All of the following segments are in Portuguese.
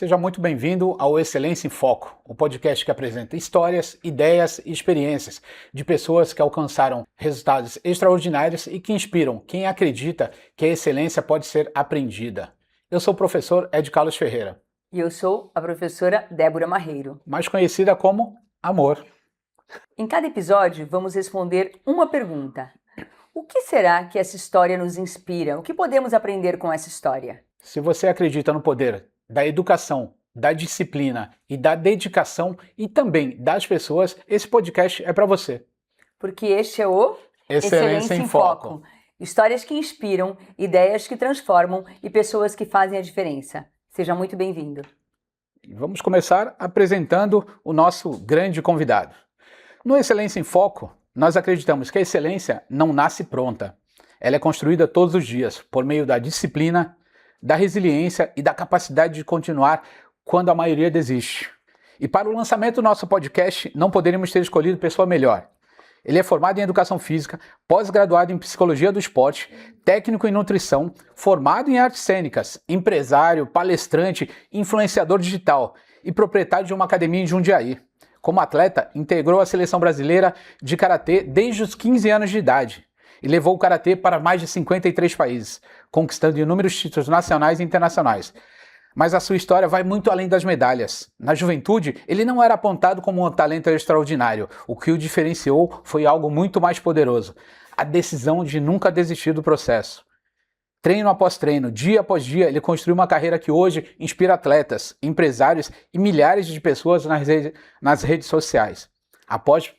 Seja muito bem-vindo ao Excelência em Foco, o podcast que apresenta histórias, ideias e experiências de pessoas que alcançaram resultados extraordinários e que inspiram quem acredita que a excelência pode ser aprendida. Eu sou o professor Ed Carlos Ferreira. E eu sou a professora Débora Marreiro, mais conhecida como Amor. Em cada episódio, vamos responder uma pergunta. O que será que essa história nos inspira? O que podemos aprender com essa história? Se você acredita no poder da educação, da disciplina e da dedicação e também das pessoas, esse podcast é para você. Porque este é o Excelência em Foco. Histórias que inspiram, ideias que transformam e pessoas que fazem a diferença. Seja muito bem-vindo. Vamos começar apresentando o nosso grande convidado. No Excelência em Foco, nós acreditamos que a excelência não nasce pronta. Ela é construída todos os dias por meio da disciplina, da resiliência e da capacidade de continuar quando a maioria desiste. E para o lançamento do nosso podcast, não poderíamos ter escolhido pessoa melhor. Ele é formado em Educação Física, pós-graduado em Psicologia do Esporte, técnico em Nutrição, formado em Artes Cênicas, empresário, palestrante, influenciador digital e proprietário de uma academia em Jundiaí. Como atleta, integrou a Seleção Brasileira de Karatê desde os 15 anos de idade e levou o Karatê para mais de 53 países, conquistando inúmeros títulos nacionais e internacionais. Mas a sua história vai muito além das medalhas. Na juventude, ele não era apontado como um talento extraordinário. O que o diferenciou foi algo muito mais poderoso: a decisão de nunca desistir do processo. Treino após treino, dia após dia, ele construiu uma carreira que hoje inspira atletas, empresários e milhares de pessoas nas redes sociais. Após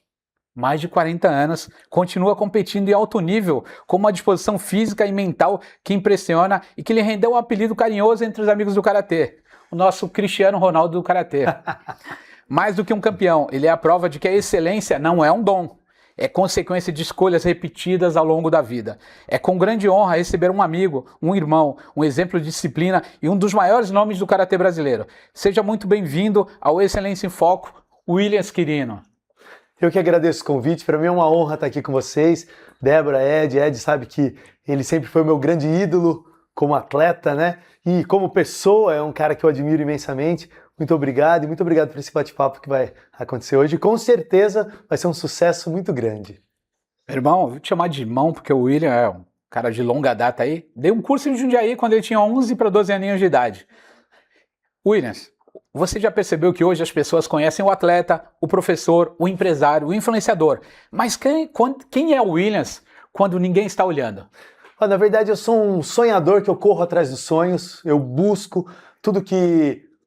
mais de 40 anos, continua competindo em alto nível, com uma disposição física e mental que impressiona e que lhe rendeu um apelido carinhoso entre os amigos do Karatê, o nosso Cristiano Ronaldo do Karatê. Mais do que um campeão, ele é a prova de que a excelência não é um dom, é consequência de escolhas repetidas ao longo da vida. É com grande honra receber um amigo, um irmão, um exemplo de disciplina e um dos maiores nomes do Karatê brasileiro. Seja muito bem-vindo ao Excelência em Foco, Williams Quirino. Eu que agradeço o convite, para mim é uma honra estar aqui com vocês. Débora, Ed sabe que ele sempre foi o meu grande ídolo como atleta, né? E como pessoa é um cara que eu admiro imensamente. Muito obrigado e muito obrigado por esse bate-papo que vai acontecer hoje. Com certeza vai ser um sucesso muito grande. Irmão, eu vou te chamar de irmão porque o William é um cara de longa data aí. Dei um curso em Jundiaí quando ele tinha 11 para 12 aninhos de idade. Williams, você já percebeu que hoje as pessoas conhecem o atleta, o professor, o empresário, o influenciador. Mas quem é o Williams quando ninguém está olhando? Na verdade, eu sou um sonhador que eu corro atrás dos sonhos, eu busco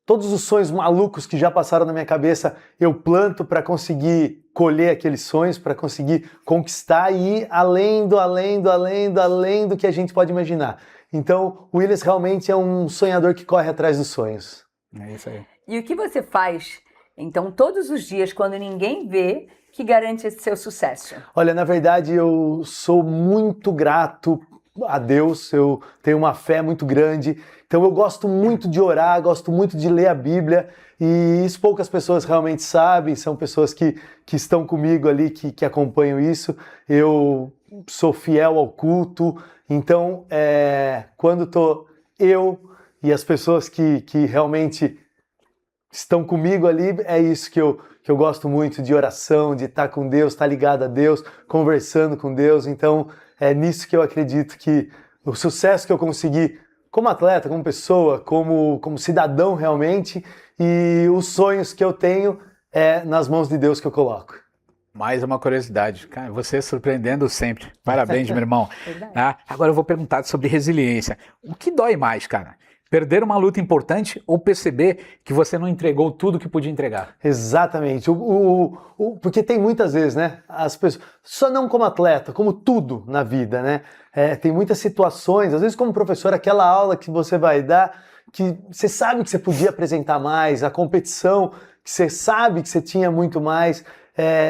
todos os sonhos malucos que já passaram na minha cabeça, eu planto para conseguir colher aqueles sonhos, para conseguir conquistar e ir além do que a gente pode imaginar. Então, o Williams realmente é um sonhador que corre atrás dos sonhos. É isso aí. E o que você faz, então, todos os dias, quando ninguém vê, que garante esse seu sucesso? Olha, na verdade, eu sou muito grato a Deus, eu tenho uma fé muito grande, então eu gosto muito de orar, gosto muito de ler a Bíblia, e isso poucas pessoas realmente sabem, são pessoas que estão comigo ali, que acompanham isso. Eu sou fiel ao culto, então quando tô eu e as pessoas que realmente estão comigo ali, é isso que eu gosto muito, de oração, de estar com Deus, estar ligado a Deus, conversando com Deus. Então é nisso que eu acredito que o sucesso que eu consegui como atleta, como pessoa, como cidadão realmente, e os sonhos que eu tenho é nas mãos de Deus que eu coloco. Mais uma curiosidade, cara, você surpreendendo sempre. Parabéns, meu irmão. Agora eu vou perguntar sobre resiliência. O que dói mais, cara? Perder uma luta importante ou perceber que você não entregou tudo que podia entregar? Exatamente. Porque tem muitas vezes, né? As pessoas, só não como atleta, como tudo na vida, né? Tem muitas situações, às vezes como professor, aquela aula que você vai dar, que você sabe que você podia apresentar mais, a competição, que você sabe que você tinha muito mais,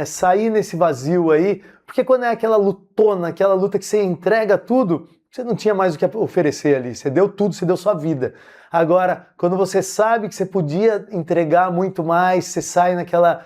sair nesse vazio aí, porque quando é aquela lutona, aquela luta que você entrega tudo, você não tinha mais o que oferecer ali, você deu tudo, você deu sua vida. Agora, quando você sabe que você podia entregar muito mais, você sai aquela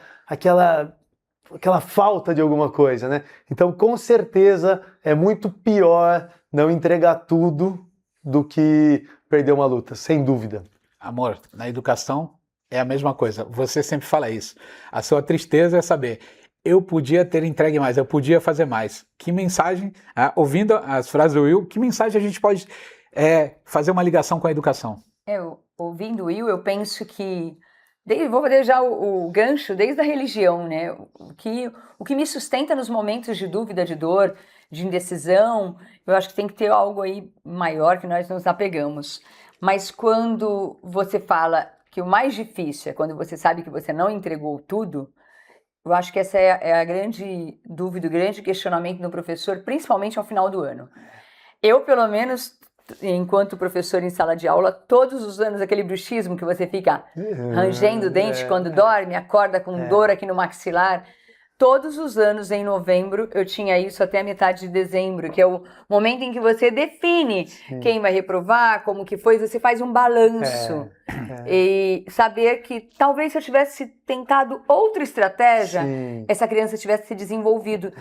falta de alguma coisa, né? Então, com certeza, é muito pior não entregar tudo do que perder uma luta, sem dúvida. Amor, na educação é a mesma coisa. Você sempre fala isso. A sua tristeza é saber, eu podia ter entregue mais, eu podia fazer mais. Que mensagem, ouvindo as frases do Will, que mensagem a gente pode fazer uma ligação com a educação? Ouvindo o Will, eu penso que vou fazer já o gancho desde a religião, né? O que me sustenta nos momentos de dúvida, de dor, de indecisão, eu acho que tem que ter algo aí maior que nós nos apegamos. Mas quando você fala que o mais difícil é quando você sabe que você não entregou tudo, eu acho que essa é a grande dúvida, o grande questionamento do professor, principalmente ao final do ano. Eu, pelo menos, enquanto professor em sala de aula, todos os anos, aquele bruxismo que você fica rangendo o dente quando dorme, acorda com dor aqui no maxilar. Todos os anos, em novembro, eu tinha isso até a metade de dezembro, que é o momento em que você define quem vai reprovar, como que foi, você faz um balanço. E saber que talvez se eu tivesse tentado outra estratégia, essa criança tivesse se desenvolvido.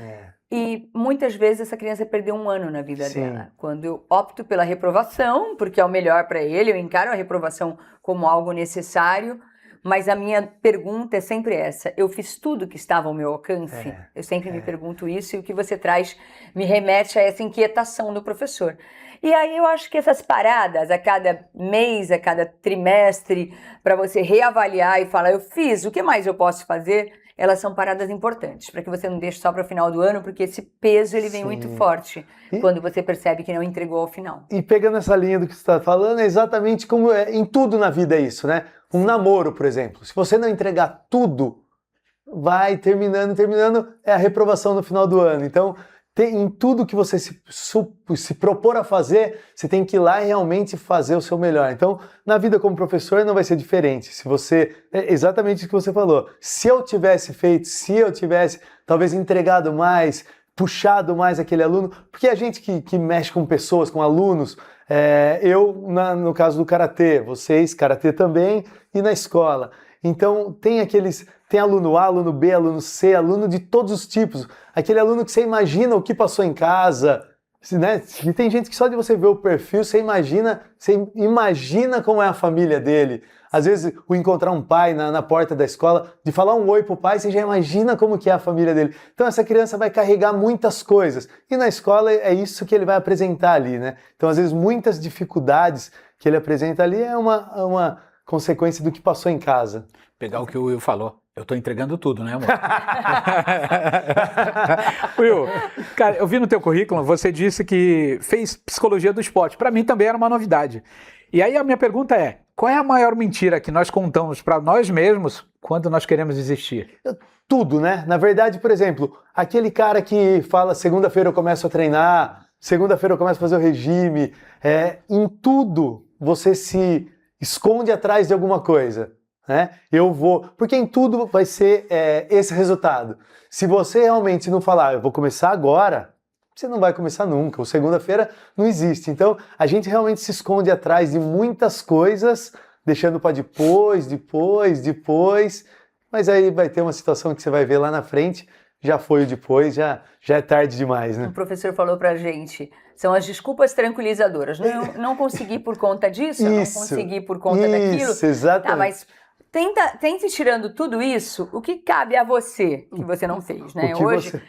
E muitas vezes essa criança perdeu um ano na vida dela. Quando eu opto pela reprovação, porque é o melhor para ele, eu encaro a reprovação como algo necessário, mas a minha pergunta é sempre essa: eu fiz tudo que estava ao meu alcance? Eu sempre me pergunto isso, e o que você traz me remete a essa inquietação do professor. E aí eu acho que essas paradas, a cada mês, a cada trimestre, para você reavaliar e falar, eu fiz, o que mais eu posso fazer? Elas são paradas importantes, para que você não deixe só para o final do ano, porque esse peso ele vem muito forte quando você percebe que não entregou ao final. E pegando essa linha do que você está falando, é exatamente como em tudo na vida é isso, né? Um namoro, por exemplo. Se você não entregar tudo, vai terminando, é a reprovação no final do ano. Então, em tudo que você se propor a fazer, você tem que ir lá e realmente fazer o seu melhor. Então, na vida como professor não vai ser diferente. Se você, exatamente o que você falou, se eu tivesse talvez entregado mais, puxado mais aquele aluno, porque a gente que mexe com pessoas, com alunos, no caso do karatê, vocês, karatê também, e na escola. Então, tem aluno A, aluno B, aluno C, aluno de todos os tipos. Aquele aluno que você imagina o que passou em casa, né? E tem gente que só de você ver o perfil, você imagina como é a família dele. Às vezes, o encontrar um pai na porta da escola, de falar um oi pro pai, você já imagina como que é a família dele. Então, essa criança vai carregar muitas coisas. E na escola é isso que ele vai apresentar ali, né? Então, às vezes, muitas dificuldades que ele apresenta ali é uma consequência do que passou em casa. Pegar o que o Will falou. Eu tô entregando tudo, né, amor? Will, cara, eu vi no teu currículo, você disse que fez psicologia do esporte. Para mim também era uma novidade. E aí a minha pergunta é, qual é a maior mentira que nós contamos para nós mesmos quando nós queremos desistir? Tudo, né? Na verdade, por exemplo, aquele cara que fala segunda-feira eu começo a treinar, segunda-feira eu começo a fazer o regime, em tudo você se esconde atrás de alguma coisa, né? Porque em tudo vai ser esse resultado. Se você realmente não falar, eu vou começar agora, você não vai começar nunca, o segunda-feira não existe. Então, a gente realmente se esconde atrás de muitas coisas, deixando para depois, mas aí vai ter uma situação que você vai ver lá na frente, já foi o depois, já é tarde demais, né? O professor falou pra gente, são as desculpas tranquilizadoras. Não consegui por conta disso, não consegui por conta daquilo. Isso, exatamente. Tá, mas tente tirando tudo isso, o que cabe a você, que você não fez, né? Hoje,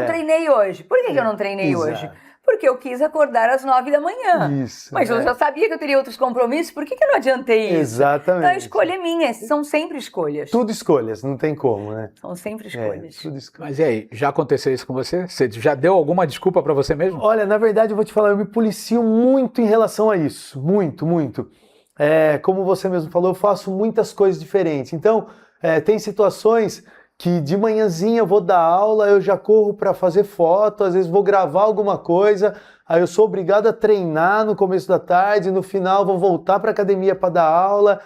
treinei hoje. Por que eu não treinei hoje? Porque eu quis acordar às 9 da manhã. Isso, mas eu já sabia que eu teria outros compromissos, por que eu não adiantei isso? Exatamente. Então a escolha é minha, são sempre escolhas. Tudo escolhas, não tem como, né? São sempre escolhas. Tudo escolhas. Mas e aí, já aconteceu isso com você? Você já deu alguma desculpa para você mesmo? Olha, na verdade eu vou te falar, eu me policio muito em relação a isso, muito, muito. Como você mesmo falou, eu faço muitas coisas diferentes. Então, tem situações que de manhãzinha eu vou dar aula, eu já corro para fazer foto, às vezes vou gravar alguma coisa, aí eu sou obrigado a treinar no começo da tarde, no final vou voltar para a academia para dar aula.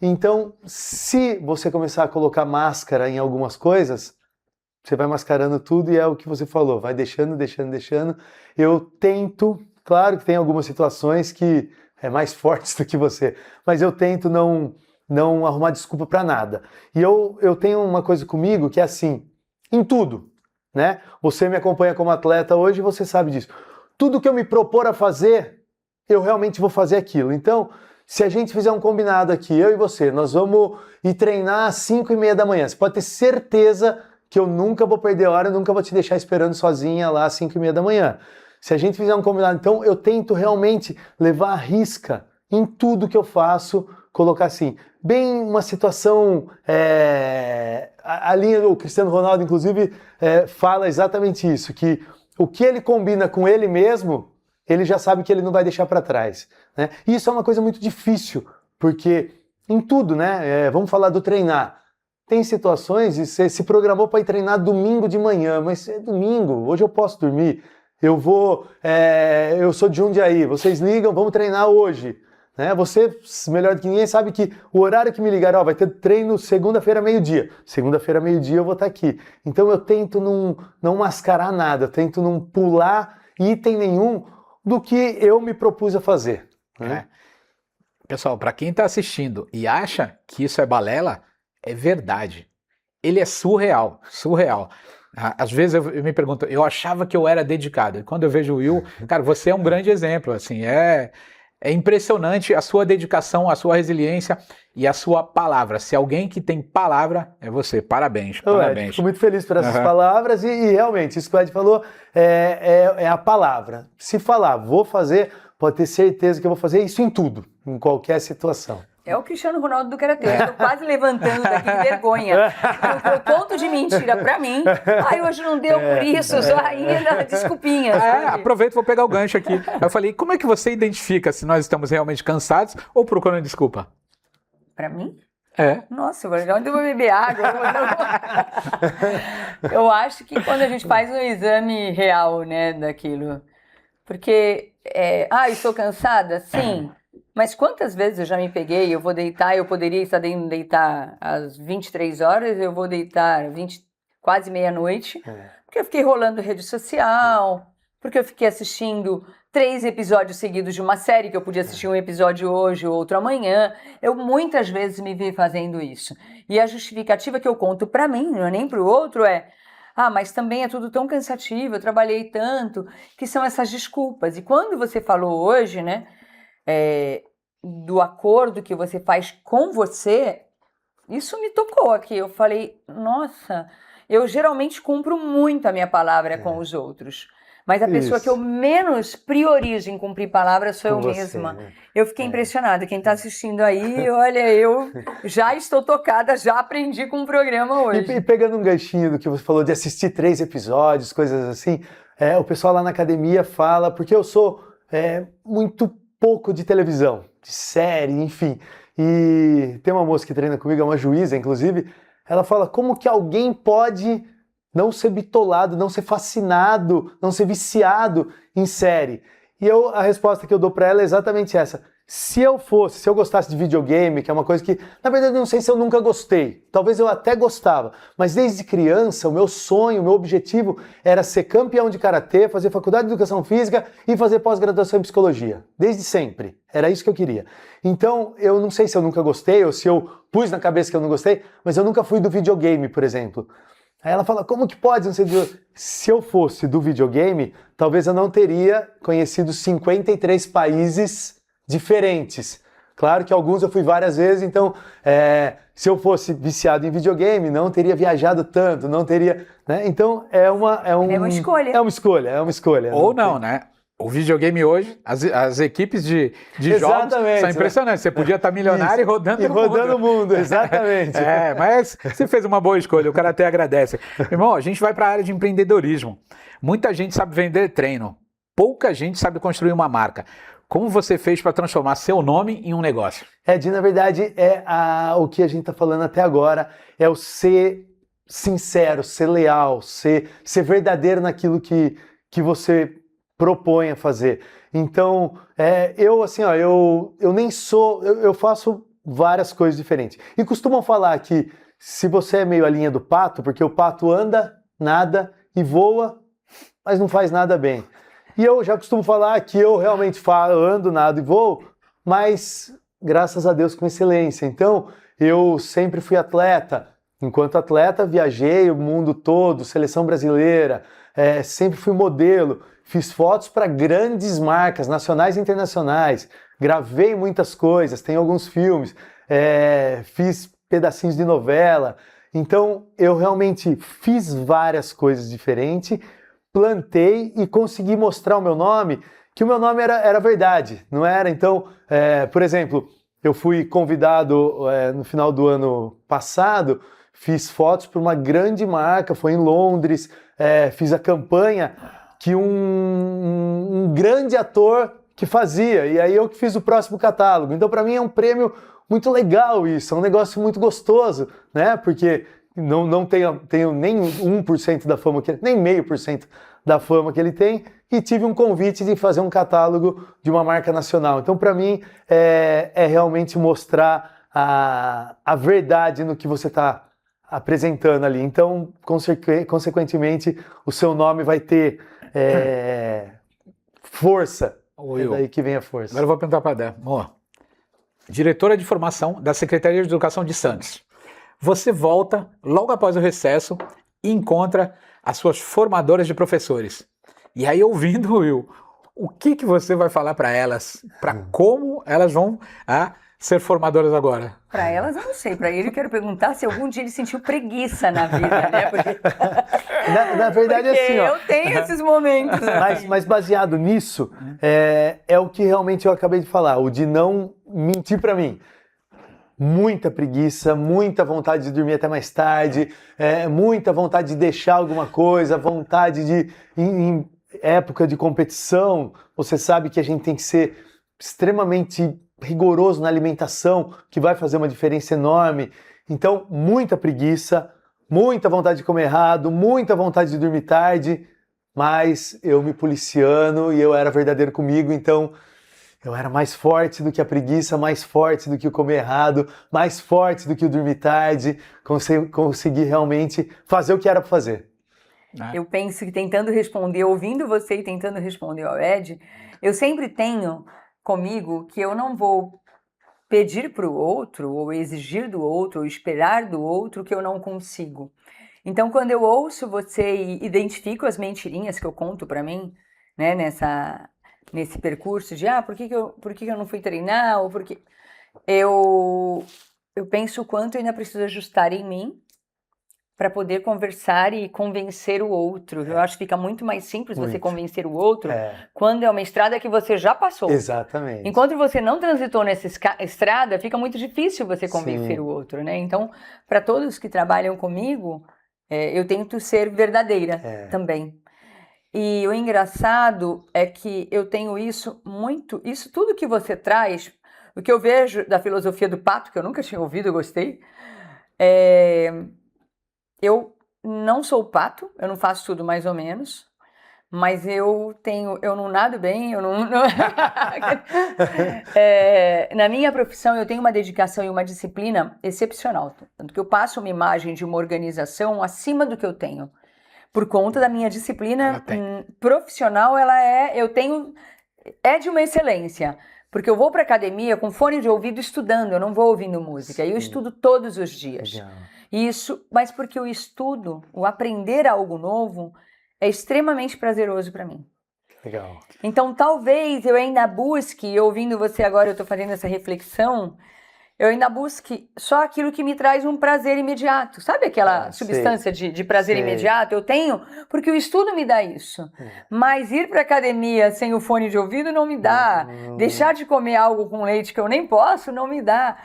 Então, se você começar a colocar máscara em algumas coisas, você vai mascarando tudo e é o que você falou, vai deixando. Eu tento, claro que tem algumas situações que é mais fortes do que você, mas eu tento não arrumar desculpa para nada. E eu tenho uma coisa comigo que é assim, em tudo, né? Você me acompanha como atleta hoje, você sabe disso. Tudo que eu me propor a fazer, eu realmente vou fazer aquilo. Então, Se a gente fizer um combinado aqui, eu e você, nós vamos ir treinar às 5h30 da manhã. Você pode ter certeza que eu nunca vou perder a hora, eu nunca vou te deixar esperando sozinha lá às 5h30 da manhã. Se a gente fizer um combinado, então eu tento realmente levar a risca em tudo que eu faço, colocar assim, bem uma situação, a linha do Cristiano Ronaldo, inclusive, fala exatamente isso, que o que ele combina com ele mesmo, ele já sabe que ele não vai deixar para trás, né? E isso é uma coisa muito difícil, porque em tudo, né? Vamos falar do treinar. Tem situações e você se programou para ir treinar domingo de manhã, mas é domingo, hoje eu posso dormir, eu sou de Jundiaí, vocês ligam, vamos treinar hoje. Né? Você, melhor do que ninguém, sabe que o horário que me ligaram, vai ter treino segunda-feira, meio-dia. Segunda-feira, meio-dia eu vou estar aqui. Então eu tento não mascarar nada, eu tento não pular item nenhum do que eu me propus a fazer. Né? Pessoal, para quem está assistindo e acha que isso é balela, é verdade. Ele é surreal, surreal. Às vezes eu me pergunto, eu achava que eu era dedicado. E quando eu vejo o Will, cara, você é um grande exemplo, assim, é impressionante a sua dedicação, a sua resiliência e a sua palavra. Se alguém que tem palavra, é você. Parabéns, parabéns. Fico muito feliz por essas palavras e realmente, isso que o Ed falou é a palavra. Se falar, vou fazer, pode ter certeza que eu vou fazer isso em tudo, em qualquer situação. É o Cristiano Ronaldo do Karatê. Eu tô quase levantando daqui de vergonha. Eu conto de mentira pra mim. Ai, hoje não deu por isso, só ainda desculpinhas. Aproveito, vou pegar o gancho aqui. Eu falei, como é que você identifica se nós estamos realmente cansados ou procurando desculpa? Pra mim? É. Nossa, onde eu vou beber água? Eu acho que quando a gente faz um exame real, né, daquilo. Porque, estou cansada? Sim. Mas quantas vezes eu já me peguei, eu vou deitar, eu poderia estar indo deitar às 23 horas, eu vou deitar quase meia-noite, porque eu fiquei rolando rede social, porque eu fiquei assistindo 3 episódios seguidos de uma série, que eu podia assistir um episódio hoje, outro amanhã. Eu muitas vezes me vi fazendo isso. E a justificativa que eu conto pra mim, não é nem pro outro, mas também é tudo tão cansativo, eu trabalhei tanto, que são essas desculpas. E quando você falou hoje, né, do acordo que você faz com você, isso me tocou aqui. Eu falei, nossa, eu geralmente cumpro muito a minha palavra com os outros, mas a pessoa que eu menos priorizo em cumprir palavras sou eu mesma. Né? Eu fiquei impressionada. Quem está assistindo aí, olha, eu já estou tocada, já aprendi com o programa hoje. E pegando um ganchinho do que você falou de assistir 3 episódios, coisas assim, o pessoal lá na academia fala, porque eu sou muito pouco de televisão, de série, enfim. E tem uma moça que treina comigo, é uma juíza, inclusive, ela fala como que alguém pode não ser bitolado, não ser fascinado, não ser viciado em série. E a resposta que eu dou pra ela é exatamente essa. Se eu gostasse de videogame, que é uma coisa que, na verdade, eu não sei se eu nunca gostei. Talvez eu até gostava. Mas desde criança, o meu sonho, o meu objetivo era ser campeão de karatê, fazer faculdade de educação física e fazer pós-graduação em psicologia. Desde sempre. Era isso que eu queria. Então, eu não sei se eu nunca gostei ou se eu pus na cabeça que eu não gostei, mas eu nunca fui do videogame, por exemplo. Aí ela fala, como que pode? Não sei, se eu fosse do videogame, talvez eu não teria conhecido 53 países diferentes. Claro que alguns eu fui várias vezes, então se eu fosse viciado em videogame, não teria viajado tanto, não teria... Né? Então é uma escolha. É uma escolha. Ou não, né? O videogame hoje, as equipes de jogos são impressionantes. Você podia estar milionário e rodando o mundo. Exatamente. Mas você fez uma boa escolha, o cara até agradece. Irmão, a gente vai para a área de empreendedorismo. Muita gente sabe vender treino, pouca gente sabe construir uma marca. Como você fez para transformar seu nome em um negócio? Ed, na verdade, o que a gente está falando até agora é o ser sincero, ser leal, ser verdadeiro naquilo que você propõe a fazer. Então, eu nem sou... Eu faço várias coisas diferentes. E costumam falar que se você é meio a linha do pato, porque o pato anda, nada e voa, mas não faz nada bem. E eu já costumo falar que eu realmente ando, nado e voo, mas graças a Deus com excelência. Então, eu sempre fui atleta. Enquanto atleta, viajei o mundo todo, seleção brasileira, sempre fui modelo. Fiz fotos para grandes marcas, nacionais e internacionais. gravei muitas coisas, tenho alguns filmes, fiz pedacinhos de novela. Então, eu realmente fiz várias coisas diferentes, plantei e consegui mostrar o meu nome, que o meu nome era verdade, não era? Então, por exemplo, eu fui convidado no final do ano passado, fiz fotos para uma grande marca, foi em Londres, fiz a campanha que um grande ator que fazia, e aí eu que fiz o próximo catálogo. Então, para mim é um prêmio muito legal isso, é um negócio muito gostoso, né? Porque não tenho nem 1% da fama, nem 0,5% da fama que ele tem, e tive um convite de fazer um catálogo de uma marca nacional. Então, para mim, é realmente mostrar a verdade no que você está apresentando ali. Então, consequentemente, o seu nome vai ter força. É daí que vem a força. Agora eu vou perguntar para a Dé. Diretora de formação da Secretaria de Educação de Santos. Você volta logo após o recesso e encontra as suas formadoras de professores. E aí, ouvindo o Will, o que você vai falar para elas? Para como elas vão ser formadoras agora? Para elas, eu não sei. Para ele, eu quero perguntar se algum dia ele sentiu preguiça na vida, né? Porque... na verdade, porque assim, ó, eu tenho esses momentos. mas baseado nisso, é o que realmente eu acabei de falar, o de não mentir para mim. Muita preguiça, muita vontade de dormir até mais tarde, muita vontade de deixar alguma coisa, vontade de... Em época de competição, você sabe que a gente tem que ser extremamente rigoroso na alimentação, que vai fazer uma diferença enorme. Então, muita preguiça, muita vontade de comer errado, muita vontade de dormir tarde, mas eu me policiando e eu era verdadeiro comigo, então eu era mais forte do que a preguiça, mais forte do que o comer errado, mais forte do que o dormir tarde, consegui realmente fazer o que era para fazer. Eu penso que tentando responder, ouvindo você e tentando responder ao Ed, eu sempre tenho comigo que eu não vou pedir para o outro, ou exigir do outro, ou esperar do outro que eu não consigo. Então, quando eu ouço você e identifico as mentirinhas que eu conto para mim, né, nesse percurso de, por que eu não fui treinar, ou porque eu penso o quanto eu ainda preciso ajustar em mim para poder conversar e convencer o outro. Eu acho que fica muito mais simples você convencer o outro quando é uma estrada que você já passou. Exatamente. Enquanto você não transitou nessa estrada, fica muito difícil você convencer o outro, né? Então, para todos que trabalham comigo, eu tento ser verdadeira também. E o engraçado é que eu tenho isso tudo que você traz, o que eu vejo da filosofia do pato, que eu nunca tinha ouvido, eu gostei, eu não sou pato, eu não faço tudo mais ou menos, mas eu não nado bem, na minha profissão eu tenho uma dedicação e uma disciplina excepcional, tanto que eu passo uma imagem de uma organização acima do que eu tenho, por conta da minha disciplina profissional, é de uma excelência, porque eu vou para academia com fone de ouvido estudando, eu não vou ouvindo música, eu estudo todos os dias. Legal. Isso, mas porque o estudo, o aprender algo novo, é extremamente prazeroso para mim. Legal. Então, talvez eu ainda busque, ouvindo você agora, eu estou fazendo essa reflexão, eu ainda busque só aquilo que me traz um prazer imediato. Sabe aquela substância de prazer imediato? Eu tenho, porque o estudo me dá isso. Mas ir para academia sem o fone de ouvido não me dá. Deixar de comer algo com leite que eu nem posso não me dá.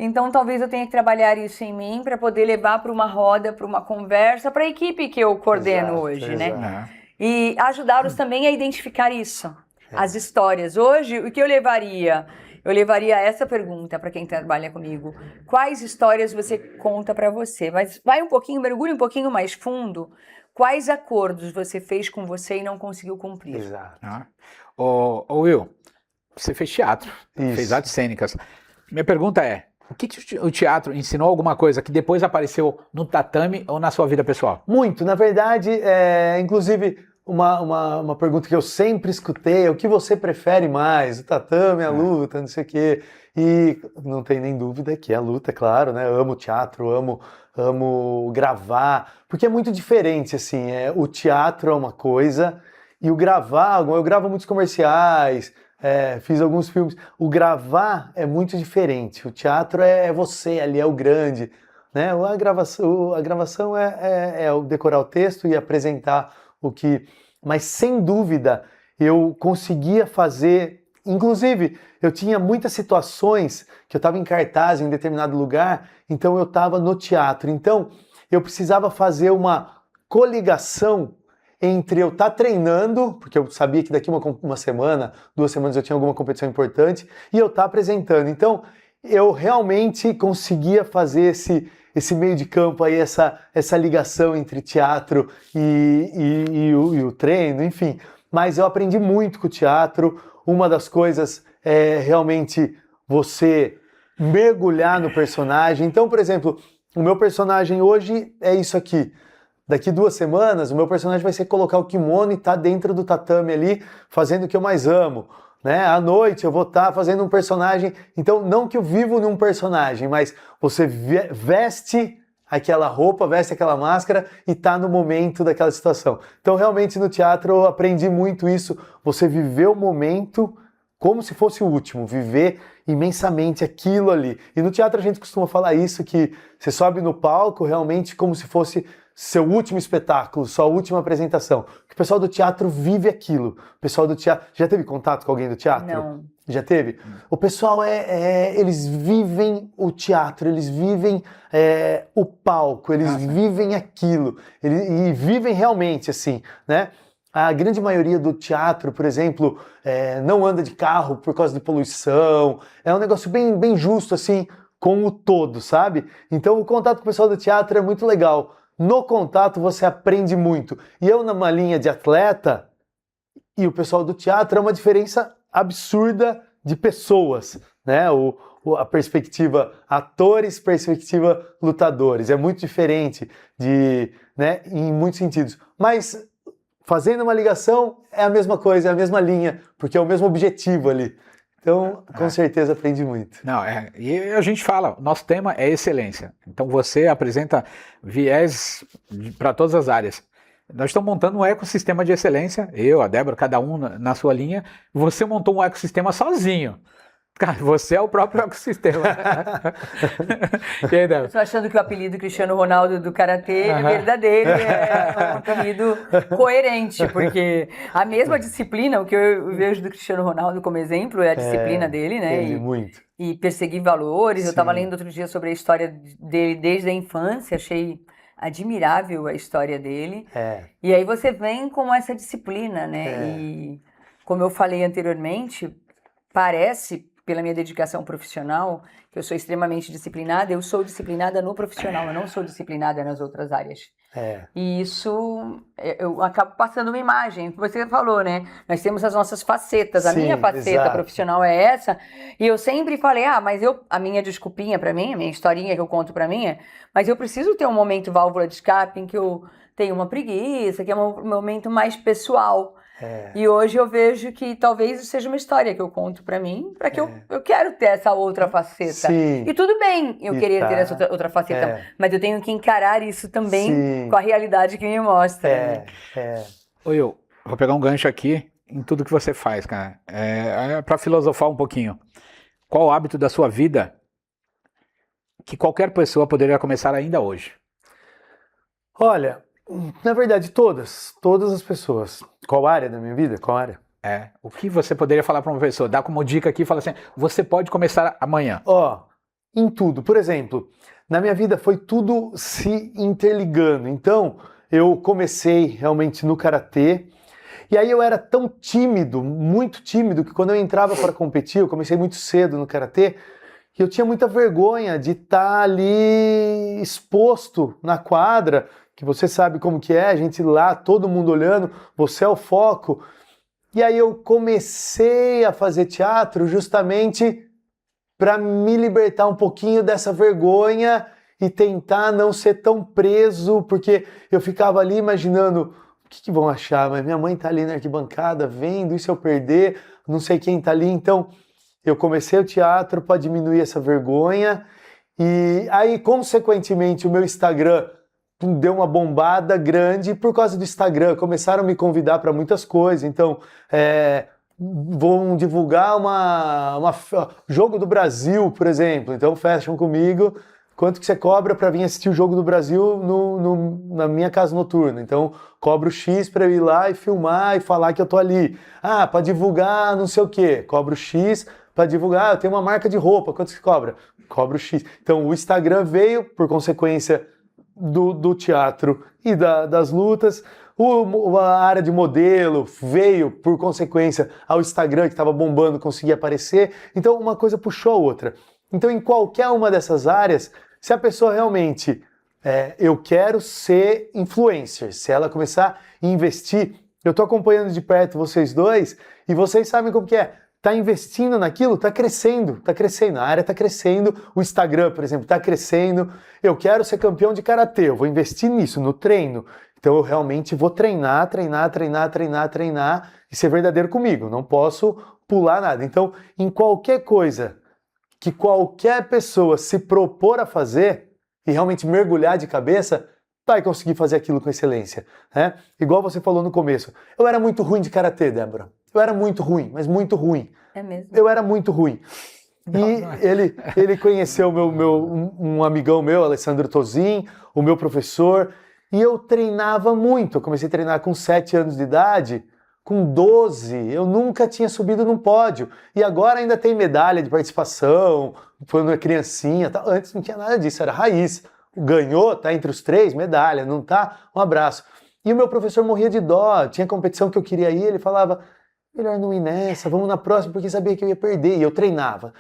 Então, talvez eu tenha que trabalhar isso em mim para poder levar para uma roda, para uma conversa, para a equipe que eu coordeno hoje, né? E ajudá-los também a identificar isso, as histórias. Hoje, o que eu levaria? Eu levaria essa pergunta para quem trabalha comigo. Quais histórias você conta para você? Mas mergulhe um pouquinho mais fundo. Quais acordos você fez com você e não conseguiu cumprir? Exato. Will, você fez teatro, fez artes cênicas. Minha pergunta é, o que o teatro ensinou alguma coisa que depois apareceu no tatame ou na sua vida pessoal? Muito. Na verdade, inclusive, uma pergunta que eu sempre escutei é o que você prefere mais? O tatame, a luta, não sei o quê. E não tem nem dúvida que é a luta, é claro, né? Eu amo teatro, amo gravar, porque é muito diferente, assim. O teatro é uma coisa e o gravar, eu gravo muitos comerciais, fiz alguns filmes. O gravar é muito diferente. O teatro é você ali, é o grande, né? A gravação é o decorar o texto e apresentar o que... Mas, sem dúvida, eu conseguia fazer... Inclusive, eu tinha muitas situações que eu estava em cartaz em determinado lugar, então eu estava no teatro. Então, eu precisava fazer uma coligação entre eu estar treinando, porque eu sabia que daqui uma semana, 2 semanas eu tinha alguma competição importante, e eu estar apresentando. Então, eu realmente conseguia fazer esse meio de campo aí, essa ligação entre teatro e o treino, enfim. Mas eu aprendi muito com o teatro. Uma das coisas é realmente você mergulhar no personagem. Então, por exemplo, o meu personagem hoje é isso aqui. Daqui 2 semanas, o meu personagem vai ser colocar o kimono e estar dentro do tatame ali, fazendo o que eu mais amo. Né? À noite eu vou estar fazendo um personagem. Então, não que eu vivo num personagem, mas você veste aquela roupa, veste aquela máscara e está no momento daquela situação. Então, realmente, no teatro eu aprendi muito isso. Você viver o momento como se fosse o último, viver imensamente aquilo ali. E no teatro a gente costuma falar isso, que você sobe no palco realmente como se fosse seu último espetáculo, sua última apresentação. O pessoal do teatro vive aquilo. O pessoal do teatro... Já teve contato com alguém do teatro? Não. Já teve? O pessoal eles vivem o teatro, eles vivem o palco, eles vivem aquilo. E vivem realmente, assim, né? A grande maioria do teatro, por exemplo, não anda de carro por causa de poluição. É um negócio bem, bem justo, assim, com o todo, sabe? Então, o contato com o pessoal do teatro é muito legal. No contato, você aprende muito. E eu, numa linha de atleta, e o pessoal do teatro, é uma diferença absurda de pessoas, né? A perspectiva atores, perspectiva lutadores. É muito diferente né, em muitos sentidos. Mas... fazendo uma ligação, é a mesma coisa, é a mesma linha, porque é o mesmo objetivo ali. Então, com certeza, aprendi muito. Não, e a gente fala, nosso tema é excelência. Então, você apresenta viés para todas as áreas. Nós estamos montando um ecossistema de excelência, eu, a Débora, cada um na sua linha. Você montou um ecossistema sozinho. Cara, você é o próprio ecossistema. E aí, Débora? Eu tô achando que o apelido Cristiano Ronaldo do Karatê é verdadeiro, é um apelido coerente, porque a mesma disciplina, o que eu vejo do Cristiano Ronaldo como exemplo é a disciplina dele, né? Muito. E perseguir valores. Sim. Eu estava lendo outro dia sobre a história dele desde a infância, achei admirável a história dele. E aí você vem com essa disciplina, né? E como eu falei anteriormente, parece... pela minha dedicação profissional, que eu sou extremamente disciplinada, eu sou disciplinada no profissional, eu não sou disciplinada nas outras áreas. E isso, eu acabo passando uma imagem, você falou, né? Nós temos as nossas facetas, a minha faceta profissional é essa, e eu sempre falei, mas a minha desculpinha pra mim, a minha historinha que eu conto pra mim mas eu preciso ter um momento válvula de escape em que eu tenho uma preguiça, que é um momento mais pessoal. E hoje eu vejo que talvez seja uma história que eu conto pra mim, pra que eu quero ter essa outra faceta. Sim. E tudo bem eu querer ter essa outra faceta, mas eu tenho que encarar isso também com a realidade que me mostra. Oi, eu vou pegar um gancho aqui em tudo que você faz, cara. Pra filosofar um pouquinho. Qual o hábito da sua vida que qualquer pessoa poderia começar ainda hoje? Olha... na verdade, todas as pessoas. Qual área da minha vida? Qual área? O que você poderia falar para uma pessoa? Dá como dica aqui, fala assim, você pode começar amanhã. Em tudo. Por exemplo, na minha vida foi tudo se interligando. Então, eu comecei realmente no karatê. E aí eu era tão tímido, muito tímido, que quando eu entrava para competir, eu comecei muito cedo no karatê, e eu tinha muita vergonha de estar ali exposto na quadra, que você sabe como que é, a gente lá, todo mundo olhando, você é o foco. E aí eu comecei a fazer teatro justamente para me libertar um pouquinho dessa vergonha e tentar não ser tão preso, porque eu ficava ali imaginando, o que vão achar? Mas minha mãe tá ali na arquibancada vendo, e se eu perder? Não sei quem tá ali. Então eu comecei o teatro para diminuir essa vergonha, e aí consequentemente o meu Instagram deu uma bombada grande. Por causa do Instagram começaram a me convidar para muitas coisas. Então vão divulgar jogo do Brasil, por exemplo. Então fecham comigo, quanto que você cobra para vir assistir o jogo do Brasil na minha casa noturna? Então cobro X para eu ir lá e filmar e falar que eu tô ali. Ah, para divulgar não sei o quê, cobro X para divulgar, eu tenho uma marca de roupa, quanto você cobra? Cobro X. Então o Instagram veio por consequência do teatro e das lutas. A área de modelo veio por consequência ao Instagram, que estava bombando, conseguia aparecer. Então uma coisa puxou a outra. Então em qualquer uma dessas áreas, se a pessoa realmente eu quero ser influencer, se ela começar a investir, eu estou acompanhando de perto vocês dois e vocês sabem como que é. Está investindo naquilo, está crescendo, a área está crescendo, o Instagram, por exemplo, está crescendo. Eu quero ser campeão de karatê, eu vou investir nisso, no treino. Então eu realmente vou treinar e ser verdadeiro comigo, não posso pular nada. Então, em qualquer coisa que qualquer pessoa se propor a fazer e realmente mergulhar de cabeça, vai conseguir fazer aquilo com excelência, né? Igual você falou no começo, eu era muito ruim de karatê, Débora. Eu era muito ruim, mas muito ruim. É mesmo? Eu era muito ruim. Ele conheceu um amigão meu, Alessandro Tozin, o meu professor, e eu treinava muito. Eu comecei a treinar com 7 anos de idade, com 12, eu nunca tinha subido num pódio. E agora ainda tem medalha de participação, quando eu era criancinha. Tal. Antes não tinha nada disso, era raiz. Ganhou, tá entre os 3, medalha, não tá? Um abraço. E o meu professor morria de dó, tinha competição que eu queria ir, ele falava, melhor não ir nessa, vamos na próxima, porque sabia que eu ia perder. E eu treinava,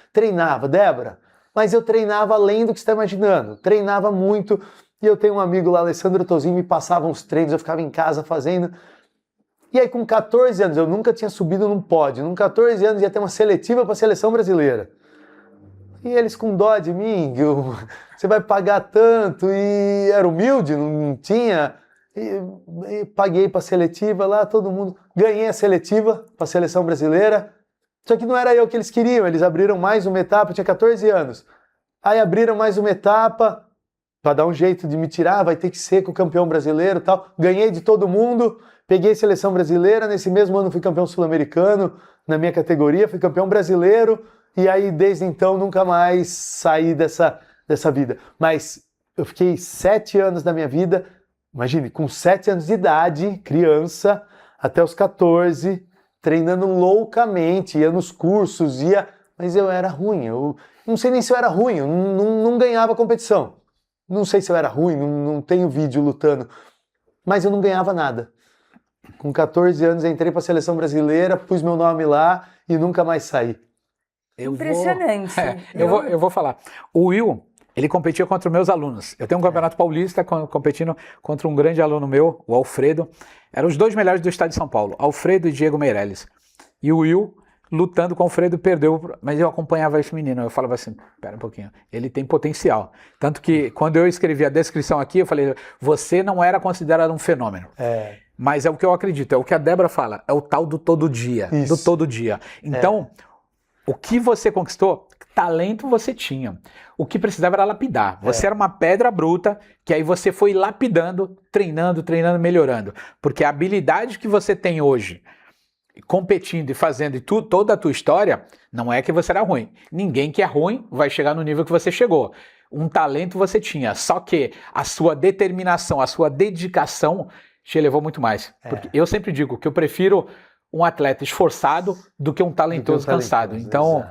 Débora, mas eu treinava além do que você está imaginando, treinava muito. E eu tenho um amigo lá, Alessandro Tozin, me passava uns treinos, eu ficava em casa fazendo. E aí com 14 anos, eu nunca tinha subido num pódio, com 14 anos ia ter uma seletiva para a seleção brasileira. E eles com dó de mim, você vai pagar tanto, e era humilde, não tinha... E paguei para a seletiva lá, todo mundo, ganhei a seletiva para a seleção brasileira, só que não era eu que eles queriam, eles abriram mais uma etapa, eu tinha 14 anos, aí abriram mais uma etapa, para dar um jeito de me tirar, vai ter que ser com o campeão brasileiro e tal, ganhei de todo mundo, peguei seleção brasileira, nesse mesmo ano fui campeão sul-americano, na minha categoria, fui campeão brasileiro, e aí desde então nunca mais saí dessa vida, mas eu fiquei 7 anos da minha vida. Imagine, com 7 anos de idade, criança, até os 14, treinando loucamente, ia nos cursos, mas eu era ruim, eu não sei nem se eu era ruim, eu não ganhava competição. Não sei se eu era ruim, não tenho vídeo lutando, mas eu não ganhava nada. Com 14 anos entrei para a seleção brasileira, pus meu nome lá e nunca mais saí. Impressionante. Eu vou falar. O Will... Ele competia contra os meus alunos. Eu tenho um campeonato paulista competindo contra um grande aluno meu, o Alfredo. Eram os 2 melhores do estado de São Paulo, Alfredo e Diego Meirelles. E o Will, lutando com o Alfredo, perdeu. Mas eu acompanhava esse menino. Eu falava assim, pera um pouquinho, ele tem potencial. Tanto que quando eu escrevi a descrição aqui, eu falei, você não era considerado um fenômeno. Mas é o que eu acredito, é o que a Débora fala, é o tal do todo dia. Isso. Do todo dia. Então, o que você conquistou, talento você tinha. O que precisava era lapidar. Você era uma pedra bruta, que aí você foi lapidando, treinando, melhorando. Porque a habilidade que você tem hoje, competindo e fazendo e toda a tua história, não é que você era ruim. Ninguém que é ruim vai chegar no nível que você chegou. Um talento você tinha, só que a sua determinação, a sua dedicação te levou muito mais. Porque eu sempre digo que eu prefiro um atleta esforçado do que um talentoso cansado. Então,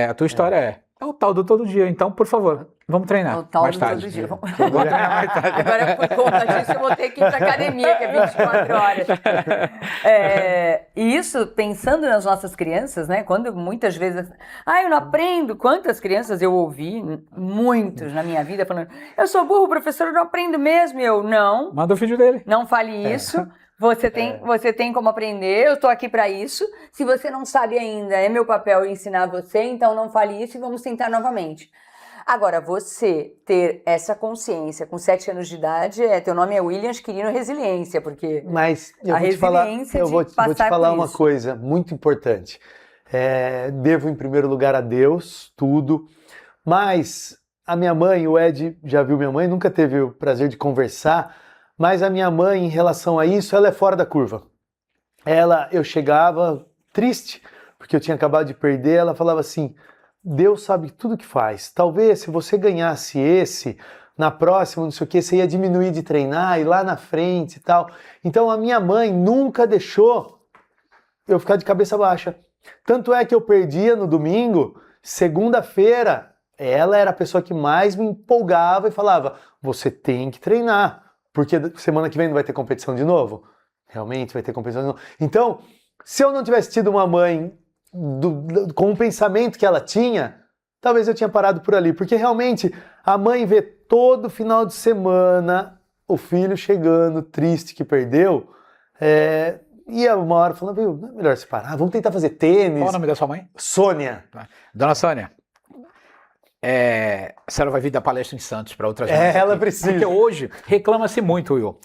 a tua história é o tal do todo dia. Então, por favor, vamos treinar o tal mais do tarde. todo dia. Vamos treinar mais tarde. Agora, por conta disso, eu vou ter que ir para academia, que é 24 horas. E isso, pensando nas nossas crianças, né? Quando muitas vezes... eu não aprendo. Quantas crianças eu ouvi, muitos na minha vida, falando, eu sou burro, professor, eu não aprendo mesmo. E eu, não. Manda o vídeo dele. Não fale isso. Você tem como aprender, eu estou aqui para isso. Se você não sabe ainda, é meu papel ensinar você, então não fale isso e vamos tentar novamente. Agora, você ter essa consciência com 7 anos de idade, teu nome é William Quirino Resiliência, porque mas eu vou te falar uma coisa muito importante. Devo, em primeiro lugar, a Deus, tudo, mas a minha mãe, o Ed já viu minha mãe, nunca teve o prazer de conversar, mas a minha mãe, em relação a isso, ela é fora da curva. Eu chegava, triste, porque eu tinha acabado de perder, ela falava assim, Deus sabe tudo que faz. Talvez se você ganhasse esse, na próxima, não sei o que, você ia diminuir de treinar, e lá na frente e tal. Então a minha mãe nunca deixou eu ficar de cabeça baixa. Tanto é que eu perdia no domingo, segunda-feira, ela era a pessoa que mais me empolgava e falava, você tem que treinar, porque semana que vem não vai ter competição de novo? Realmente vai ter competição de novo. Então, se eu não tivesse tido uma mãe com o pensamento que ela tinha, talvez eu tinha parado por ali, porque realmente a mãe vê todo final de semana o filho chegando triste que perdeu, e uma hora falando, viu, não é melhor separar, vamos tentar fazer tênis. Qual o nome da sua mãe? Sônia. Dona Sônia, a senhora vai vir dar palestra em Santos para outras mães Ela aqui. precisa. Porque hoje reclama-se muito, Will.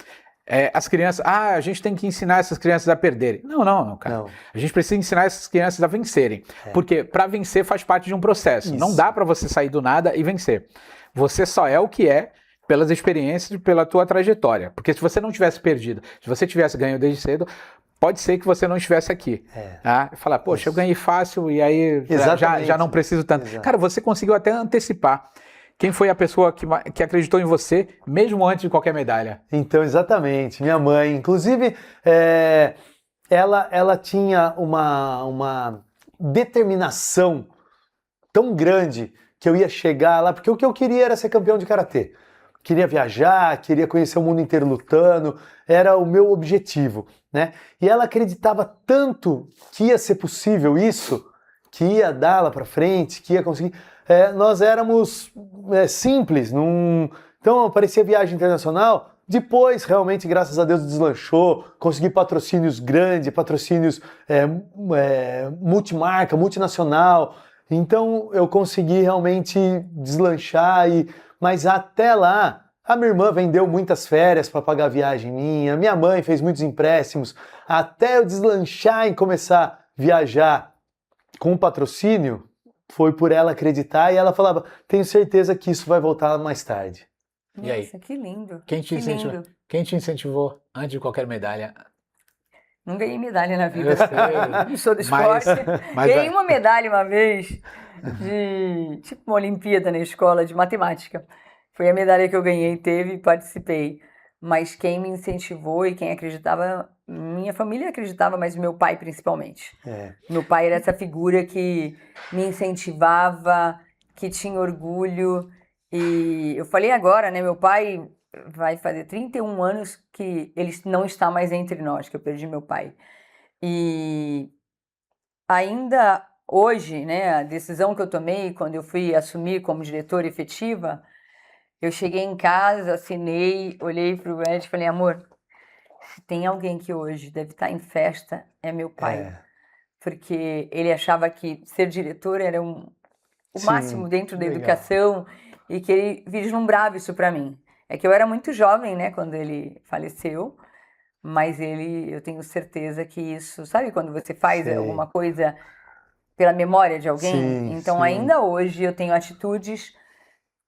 As crianças, a gente tem que ensinar essas crianças a perderem. Não, cara. Não. A gente precisa ensinar essas crianças a vencerem. Porque para vencer faz parte de um processo. Isso. Não dá para você sair do nada e vencer. Você só é o que é pelas experiências e pela tua trajetória. Porque se você não tivesse perdido, se você tivesse ganho desde cedo, pode ser que você não estivesse aqui. Tá? E falar, poxa, eu ganhei fácil e aí já não preciso tanto. Exato. Cara, você conseguiu até antecipar. Quem foi a pessoa que acreditou em você, mesmo antes de qualquer medalha? Então, exatamente, minha mãe. Inclusive, ela tinha uma determinação tão grande que eu ia chegar lá, porque o que eu queria era ser campeão de karatê. Queria viajar, queria conhecer o mundo inteiro lutando, era o meu objetivo, né? E ela acreditava tanto que ia ser possível isso, que ia dar lá pra frente, que ia conseguir. Nós éramos simples, então aparecia viagem internacional, depois realmente, graças a Deus, deslanchou, consegui patrocínios grandes, patrocínios multimarca, multinacional, então eu consegui realmente deslanchar, mas até lá, a minha irmã vendeu muitas férias para pagar a viagem minha mãe fez muitos empréstimos, até eu deslanchar e começar a viajar com o patrocínio, foi por ela acreditar e ela falava, tenho certeza que isso vai voltar mais tarde. E aí? Nossa, que lindo. Quem te incentivou antes de qualquer medalha? Não ganhei medalha na vida. Eu sei. Não sou do esporte. Mas Ganhei uma medalha uma vez, tipo uma Olimpíada na escola de matemática. Foi a medalha que eu ganhei, participei. Mas quem me incentivou e quem acreditava, minha família acreditava, mas meu pai principalmente. Meu pai era essa figura que me incentivava, que tinha orgulho. E eu falei agora, né? Meu pai vai fazer 31 anos que ele não está mais entre nós, que eu perdi meu pai. E ainda hoje, né? A decisão que eu tomei quando eu fui assumir como diretora efetiva, eu cheguei em casa, assinei, olhei para o Ed e falei, amor, se tem alguém que hoje deve estar em festa, é meu pai. Porque ele achava que ser diretor era o máximo dentro da educação e que ele vislumbrava isso para mim. É que eu era muito jovem, né, quando ele faleceu, mas eu tenho certeza que isso, sabe quando você faz alguma coisa pela memória de alguém? Então ainda hoje eu tenho atitudes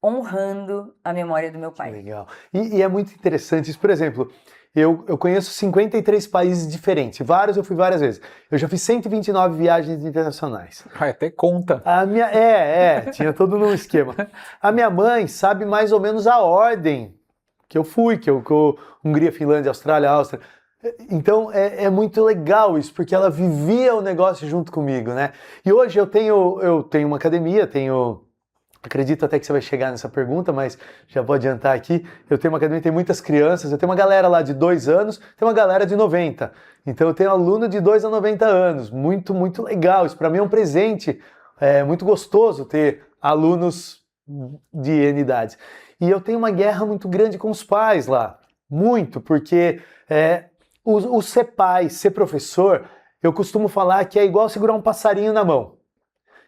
honrando a memória do meu pai. Legal. E é muito interessante isso. Por exemplo, eu conheço 53 países diferentes. Vários eu fui várias vezes. Eu já fiz 129 viagens internacionais. Vai até conta. A minha, tinha todo um esquema. A minha mãe sabe mais ou menos a ordem que eu fui, que Hungria, Finlândia, Austrália, Áustria. Então é muito legal isso, porque ela vivia o negócio junto comigo, né? E hoje eu tenho uma academia, acredito até que você vai chegar nessa pergunta, mas já vou adiantar aqui. Eu tenho uma academia, tem muitas crianças, eu tenho uma galera lá de 2 anos, tem uma galera de 90. Então eu tenho aluno de 2 a 90 anos. Muito, muito legal. Isso para mim é um presente. É muito gostoso ter alunos de N idades. E eu tenho uma guerra muito grande com os pais lá. Muito, porque o ser pai, ser professor, eu costumo falar que é igual segurar um passarinho na mão.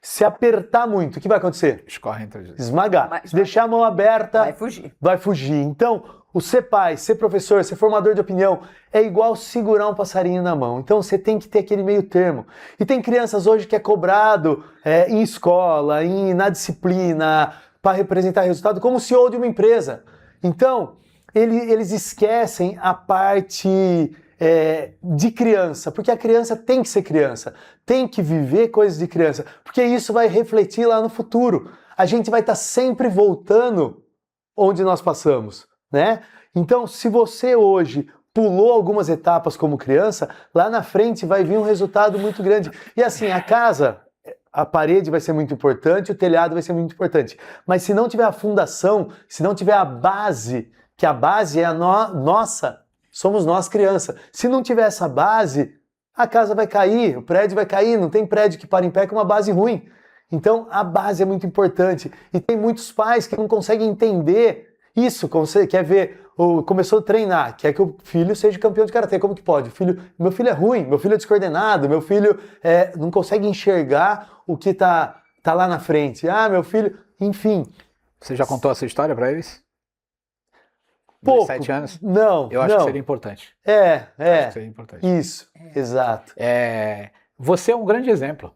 Se apertar muito, o que vai acontecer? Escorre entre os... Esmagar. Se deixar a mão aberta, vai fugir. Então, o ser pai, ser professor, ser formador de opinião é igual segurar um passarinho na mão. Então, você tem que ter aquele meio termo. E tem crianças hoje que é cobrado em escola, na disciplina, para representar resultado, como CEO de uma empresa. Então, eles esquecem a parte de criança, porque a criança tem que ser criança, tem que viver coisas de criança, porque isso vai refletir lá no futuro. A gente vai estar sempre voltando onde nós passamos, né? Então, se você hoje pulou algumas etapas como criança, lá na frente vai vir um resultado muito grande. E assim, a casa, a parede vai ser muito importante, o telhado vai ser muito importante. Mas se não tiver a fundação, se não tiver a base, que a base é a nossa, somos nós criança. Se não tiver essa base, a casa vai cair, o prédio vai cair, não tem prédio que para em pé com uma base ruim. Então, a base é muito importante. E tem muitos pais que não conseguem entender isso, quer ver, começou a treinar, quer que o filho seja campeão de karatê, como que pode? Meu filho é ruim, meu filho é descoordenado, meu filho não consegue enxergar o que tá lá na frente. Ah, meu filho, enfim. Você já contou essa história para eles? Pouco. 7 anos? Não, eu acho que seria importante. Acho que seria importante. Isso, exato. Você é um grande exemplo,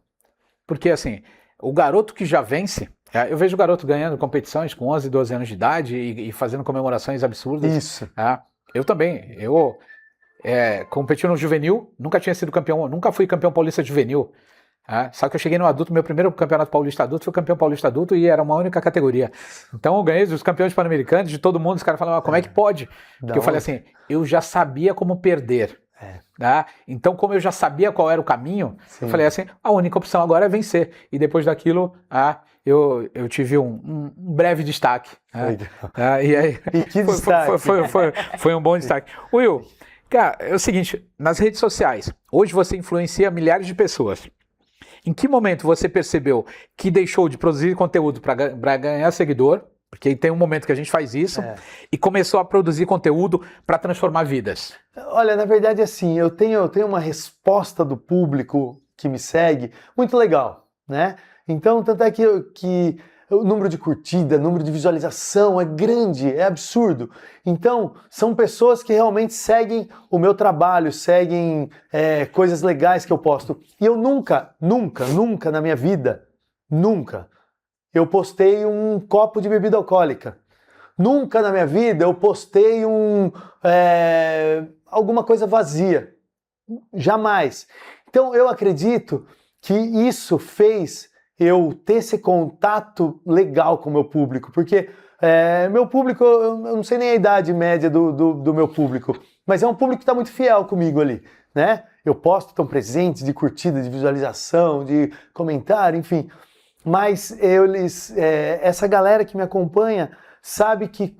porque assim, o garoto que já vence, eu vejo o garoto ganhando competições com 11, 12 anos de idade e fazendo comemorações absurdas. Isso. Eu também. Eu competi no juvenil, nunca tinha sido campeão, nunca fui campeão paulista juvenil. Só que eu cheguei no adulto, meu primeiro campeonato paulista adulto foi campeão paulista adulto e era uma única categoria. Então eu ganhei dos campeões pan-americanos, de todo mundo, os caras falavam, como é que pode? Porque eu falei assim, eu já sabia como perder. Então, como eu já sabia qual era o caminho, eu falei assim, a única opção agora é vencer. E depois daquilo, eu tive um breve destaque. E aí, e que destaque? Foi um bom destaque. Will, cara, é o seguinte, nas redes sociais, hoje você influencia milhares de pessoas. Em que momento você percebeu que deixou de produzir conteúdo para ganhar seguidor? Porque tem um momento que a gente faz isso e começou a produzir conteúdo para transformar vidas. Olha, na verdade, assim, eu tenho uma resposta do público que me segue muito legal, né? Então, tanto é que o número de curtida, número de visualização é grande, é absurdo. Então, são pessoas que realmente seguem o meu trabalho, seguem coisas legais que eu posto. E eu nunca na minha vida, eu postei um copo de bebida alcoólica. Nunca na minha vida eu postei alguma coisa vazia. Jamais. Então eu acredito que isso fez eu ter esse contato legal com o meu público, porque meu público, eu não sei nem a idade média do meu público, mas é um público que está muito fiel comigo ali, né? Eu posto, estão presentes de curtida, de visualização, de comentário, enfim. Mas essa galera que me acompanha sabe que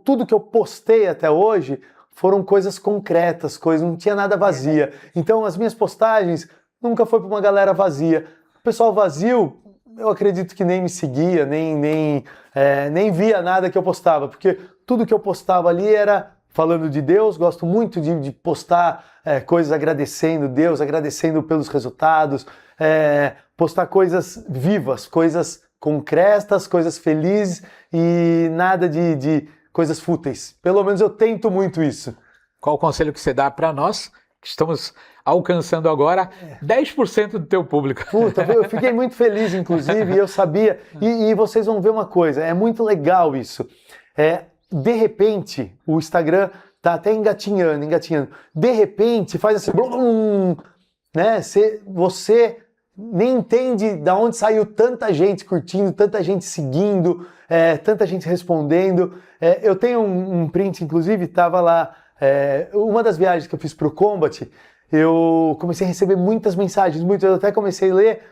tudo que eu postei até hoje foram coisas concretas, não tinha nada vazia. Então as minhas postagens nunca foi para uma galera vazia. O pessoal vazio, eu acredito que nem me seguia, nem via nada que eu postava, porque tudo que eu postava ali era falando de Deus. Gosto muito de postar coisas agradecendo Deus, agradecendo pelos resultados, postar coisas vivas, coisas concretas, coisas felizes e nada de coisas fúteis. Pelo menos eu tento muito isso. Qual o conselho que você dá para nós, que estamos alcançando agora 10% do teu público? Puta, eu fiquei muito feliz, inclusive, e eu sabia. E vocês vão ver uma coisa, é muito legal isso. De repente, o Instagram tá até engatinhando. De repente, faz assim, né? Você nem entende de onde saiu tanta gente curtindo, tanta gente seguindo, tanta gente respondendo. Eu tenho um print, inclusive, estava lá, uma das viagens que eu fiz para o Combat, eu comecei a receber muitas mensagens, eu até comecei a ler,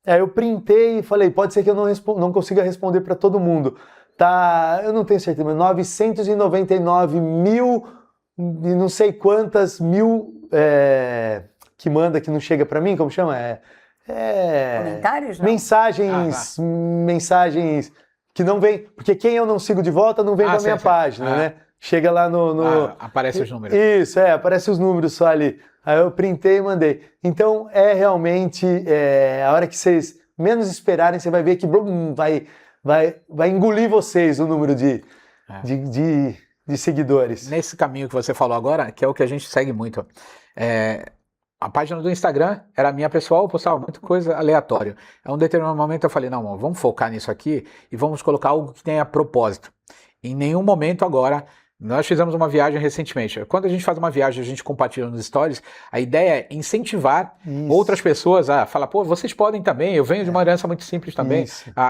eu printei e falei, pode ser que eu não consiga responder para todo mundo. Tá, eu não tenho certeza, mas 999 mil e não sei quantas mil que manda que não chega para mim, como chama? Comentários, não? Mensagens que não vem, porque quem eu não sigo de volta não vem da minha página, né? Chega lá no... aparece os números. Isso, aparece os números só ali. Aí eu printei e mandei. Então realmente, a hora que vocês menos esperarem, você vai ver que vai engolir vocês o número de seguidores. Nesse caminho que você falou agora, que é o que a gente segue muito. A página do Instagram era minha pessoal, eu postava muita coisa aleatória. A um determinado momento eu falei, não, vamos focar nisso aqui e vamos colocar algo que tenha propósito. Em nenhum momento agora, Nós fizemos uma viagem recentemente. Quando a gente faz uma viagem, a gente compartilha nos stories, a ideia é incentivar outras pessoas a falar, pô, vocês podem também, eu venho de uma herança muito simples também,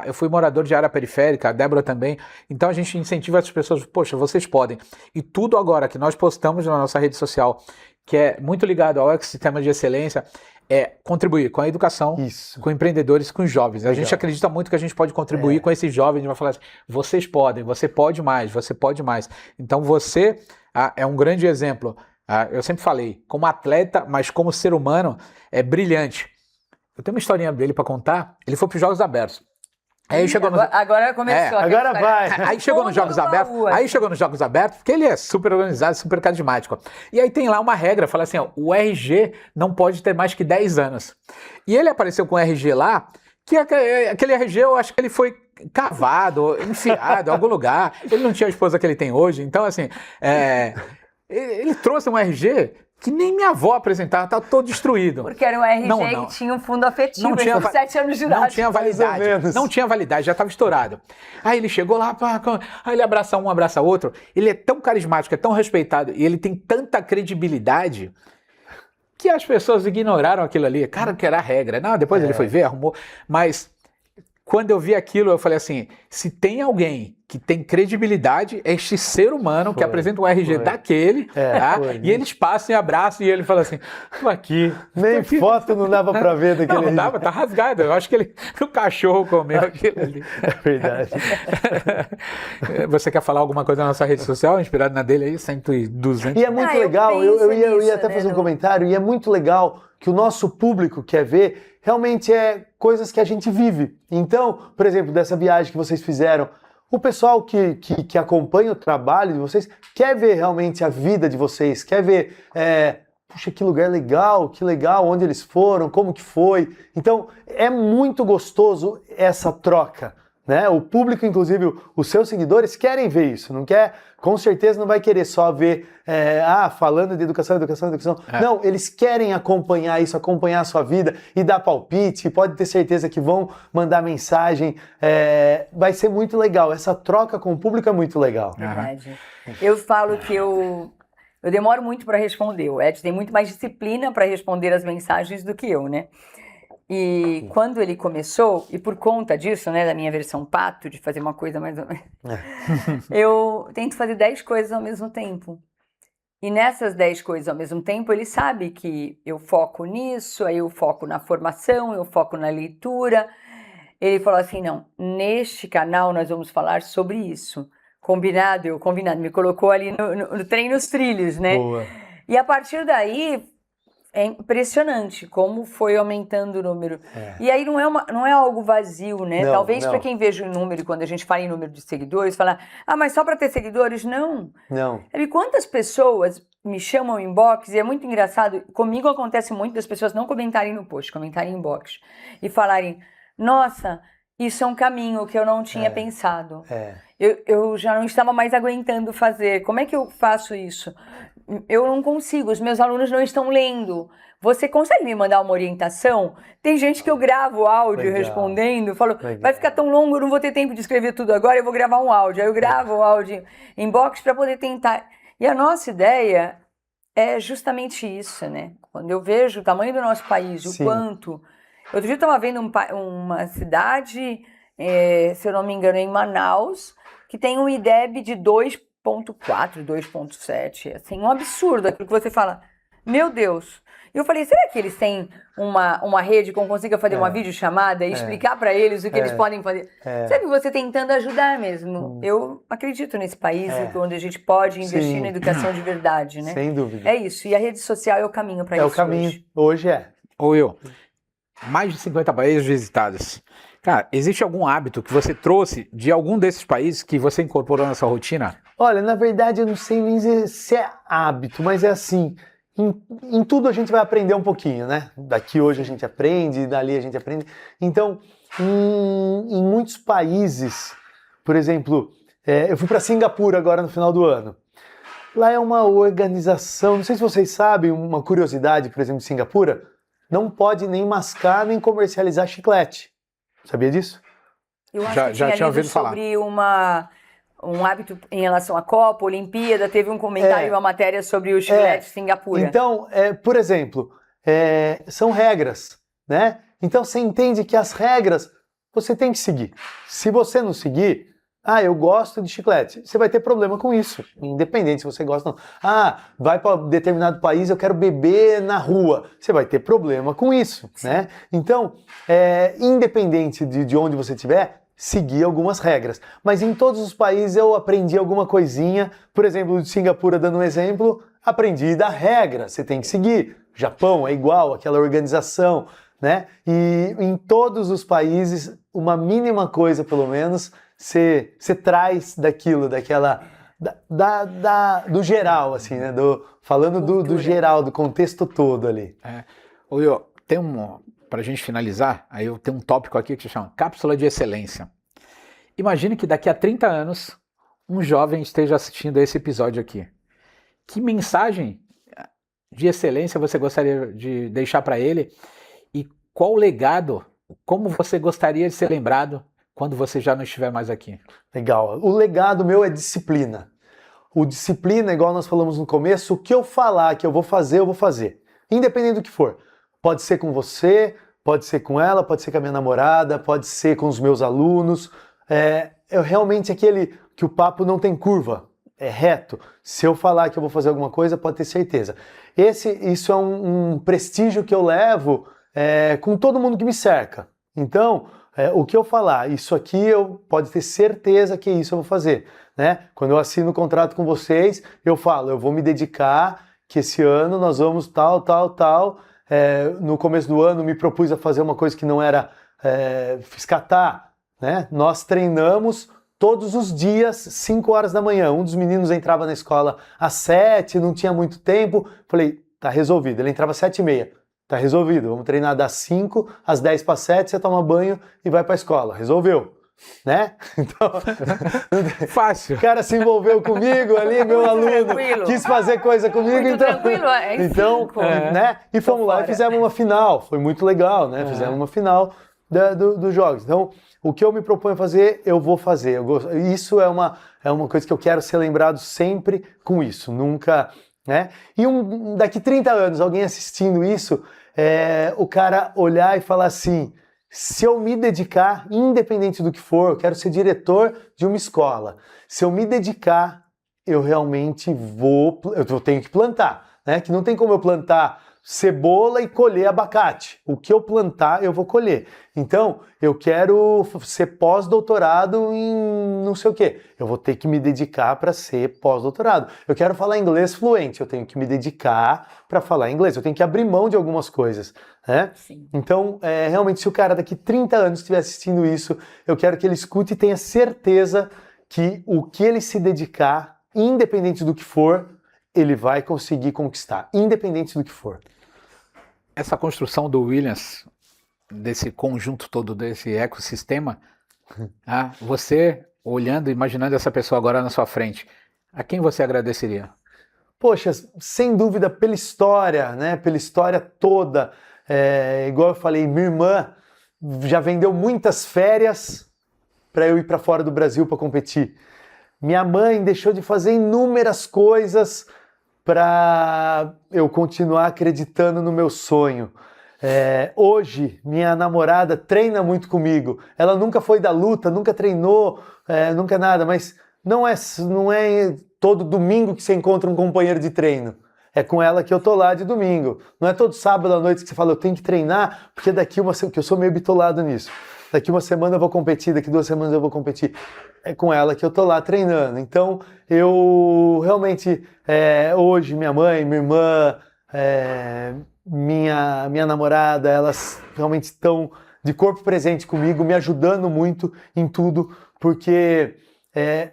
eu fui morador de área periférica, a Débora também, então a gente incentiva essas pessoas, poxa, vocês podem. E tudo agora que nós postamos na nossa rede social, que é muito ligado ao ecossistema de excelência, é contribuir com a educação, com empreendedores, com os jovens. A gente acredita muito que a gente pode contribuir com esses jovens, a gente vai falar assim, vocês podem, você pode mais, você pode mais. Então você é um grande exemplo. Eu sempre falei, como atleta, mas como ser humano, é brilhante. Eu tenho uma historinha dele para contar, ele foi para os Jogos Abertos. Aí chegou agora começou. Agora vai. Aí chegou nos Jogos Abertos, porque ele é super organizado, super carismático. E aí tem lá uma regra, fala assim, ó, o RG não pode ter mais que 10 anos. E ele apareceu com o RG lá, que aquele RG eu acho que ele foi cavado, enfiado em algum lugar. Ele não tinha a esposa que ele tem hoje, então assim, ele trouxe um RG que nem minha avó apresentava, estava todo destruído. Porque era um RG que tinha um fundo afetivo, não tinha 7 anos de idade. Não tinha validade, já estava estourado. Aí ele chegou lá, aí ele abraça um, abraça outro. Ele é tão carismático, é tão respeitado, e ele tem tanta credibilidade que as pessoas ignoraram aquilo ali. Cara, que era a regra. Não, depois ele foi ver, arrumou. Mas quando eu vi aquilo, eu falei assim, se tem alguém que tem credibilidade, é este ser humano que apresenta um RG daquele, e eles passam e abraçam, e ele fala assim, tô aqui. Nem foto não dava pra ver daquele Não dava, tá rasgado. Eu acho que o cachorro comeu aquilo ali. É verdade. Você quer falar alguma coisa na nossa rede social, inspirado na dele aí, 100 e 200? E é muito legal, eu ia até fazer um comentário, e é muito legal que o nosso público quer ver, realmente é coisas que a gente vive. Então, por exemplo, dessa viagem que vocês fizeram, o pessoal que acompanha o trabalho de vocês quer ver realmente a vida de vocês, quer ver, puxa, que lugar legal, que legal, onde eles foram, como que foi. Então, é muito gostoso essa troca, né? O público, inclusive, os seus seguidores querem ver isso, não quer, com certeza não vai querer só ver, falando de educação. Não, eles querem acompanhar isso, acompanhar a sua vida e dar palpite, pode ter certeza que vão mandar mensagem, vai ser muito legal, essa troca com o público é muito legal. Verdade. Eu falo que eu demoro muito para responder, o Ed tem muito mais disciplina para responder as mensagens do que eu, né? E quando ele começou, e por conta disso, né, da minha versão pato, de fazer uma coisa mais ou menos, eu tento fazer 10 coisas ao mesmo tempo. E nessas 10 coisas ao mesmo tempo, ele sabe que eu foco nisso, aí eu foco na formação, eu foco na leitura. Ele falou assim, não, neste canal nós vamos falar sobre isso. Combinado, me colocou ali no trem nos trilhos, né? Boa. E a partir daí, é impressionante como foi aumentando o número. E aí não é algo vazio, né? Talvez para quem veja o número, quando a gente fala em número de seguidores, falar, mas só para ter seguidores? Não. E quantas pessoas me chamam em inbox, e é muito engraçado, comigo acontece muito das pessoas não comentarem no post, comentarem em inbox, e falarem, nossa, isso é um caminho que eu não tinha pensado. Eu já não estava mais aguentando fazer. Como é que eu faço isso? Eu não consigo, os meus alunos não estão lendo. Você consegue me mandar uma orientação? Tem gente que eu gravo áudio respondendo, falo, vai ficar tão longo, eu não vou ter tempo de escrever tudo agora, eu vou gravar um áudio. Aí eu gravo o áudio em inbox para poder tentar. E a nossa ideia é justamente isso, né? Quando eu vejo o tamanho do nosso país, o quanto... Outro dia eu estava vendo uma cidade, se eu não me engano, em Manaus, que tem um IDEB de 2.4, 2.7, assim, um absurdo, aquilo que você fala, meu Deus. E eu falei, será que eles têm uma rede que consiga fazer uma videochamada e explicar para eles o que eles podem fazer? Sabe, você tentando ajudar mesmo. Eu acredito nesse país onde a gente pode investir na educação de verdade, né? Sem dúvida. É isso, e a rede social é o caminho para isso. É o caminho, hoje Ou eu, mais de 50 países visitados. Cara, existe algum hábito que você trouxe de algum desses países que você incorporou na sua rotina? Olha, na verdade eu não sei nem se é hábito, mas é assim, em tudo a gente vai aprender um pouquinho, né? Daqui hoje a gente aprende, dali a gente aprende. Então, em muitos países, por exemplo, eu fui para Singapura agora no final do ano. Lá é uma organização, não sei se vocês sabem, uma curiosidade, por exemplo, de Singapura, não pode nem mascar nem comercializar chiclete. Sabia disso? Eu acho que já tinha ouvido falar. Sobre um hábito em relação à Copa, Olimpíada, teve um comentário, uma matéria sobre o chiclete Singapura. Então, por exemplo, são regras, né? Então você entende que as regras você tem que seguir. Se você não seguir, eu gosto de chiclete, você vai ter problema com isso, independente se você gosta ou não. Vai para determinado país, eu quero beber na rua, você vai ter problema com isso, né? Então, independente de onde você estiver, seguir algumas regras. Mas em todos os países eu aprendi alguma coisinha, por exemplo, de Singapura, dando um exemplo, aprendi da regra, você tem que seguir. Japão é igual, aquela organização, né? E em todos os países, uma mínima coisa, pelo menos, você traz daquilo, do geral, assim, né? Falando do geral, do contexto todo ali. Will, para a gente finalizar, aí eu tenho um tópico aqui que se chama Cápsula de Excelência. Imagine que daqui a 30 anos, um jovem esteja assistindo a esse episódio aqui. Que mensagem de excelência você gostaria de deixar para ele? E qual legado, como você gostaria de ser lembrado quando você já não estiver mais aqui? Legal. O legado meu é disciplina. O disciplina, igual nós falamos no começo, o que eu falar que eu vou fazer. Independente do que for. Pode ser com você, pode ser com ela, pode ser com a minha namorada, pode ser com os meus alunos. Eu realmente aquele que o papo não tem curva, é reto. Se eu falar que eu vou fazer alguma coisa, pode ter certeza. Isso é um prestígio que eu levo com todo mundo que me cerca. Então, o que eu falar, isso aqui pode ter certeza que isso eu vou fazer, né? Quando eu assino o contrato com vocês, eu falo, eu vou me dedicar, que esse ano nós vamos tal. No começo do ano me propus a fazer uma coisa que não era fiz catar, né? Nós treinamos todos os dias, 5 horas da manhã. Um dos meninos entrava na escola às 7, não tinha muito tempo. Falei, tá resolvido. Ele entrava às 7h30. Tá resolvido, vamos treinar das 5 às 10 para 7, você toma banho e vai para a escola. Resolveu, né? Então, fácil. O cara se envolveu comigo ali, meu aluno, quis fazer coisa comigo. Muito tranquilo, então, né? E fomos lá e fizemos uma final. Foi muito legal, né? Fizemos uma final dos jogos. Então, o que eu me proponho a fazer, eu vou fazer. Isso é uma coisa que eu quero ser lembrado sempre com isso. Nunca... né? E daqui 30 anos, alguém assistindo isso, o cara olhar e falar assim, se eu me dedicar, independente do que for, eu quero ser diretor de uma escola, se eu me dedicar, eu realmente eu tenho que plantar, né? Que não tem como eu plantar cebola e colher abacate. O que eu plantar, eu vou colher. Então, eu quero ser pós-doutorado em não sei o quê. Eu vou ter que me dedicar para ser pós-doutorado. Eu quero falar inglês fluente. Eu tenho que me dedicar para falar inglês. Eu tenho que abrir mão de algumas coisas, né? Sim. Então, realmente, se o cara daqui 30 anos estiver assistindo isso, eu quero que ele escute e tenha certeza que o que ele se dedicar, independente do que for, ele vai conseguir conquistar, independente do que for. Essa construção do Williams, desse conjunto todo, desse ecossistema, você olhando, imaginando essa pessoa agora na sua frente, a quem você agradeceria? Poxa, sem dúvida pela história, né? Pela história toda. Igual eu falei, minha irmã já vendeu muitas férias para eu ir para fora do Brasil para competir. Minha mãe deixou de fazer inúmeras coisas para eu continuar acreditando no meu sonho. Hoje, minha namorada treina muito comigo. Ela nunca foi da luta, nunca treinou, nunca nada, mas não é todo domingo que você encontra um companheiro de treino. É com ela que eu tô lá de domingo. Não é todo sábado à noite que você fala, eu tenho que treinar, porque que eu sou meio bitolado nisso. Daqui uma semana eu vou competir, daqui 2 semanas eu vou competir. É com ela que eu tô lá treinando. Então, eu realmente, hoje, minha mãe, minha irmã, minha namorada, elas realmente estão de corpo presente comigo, me ajudando muito em tudo, porque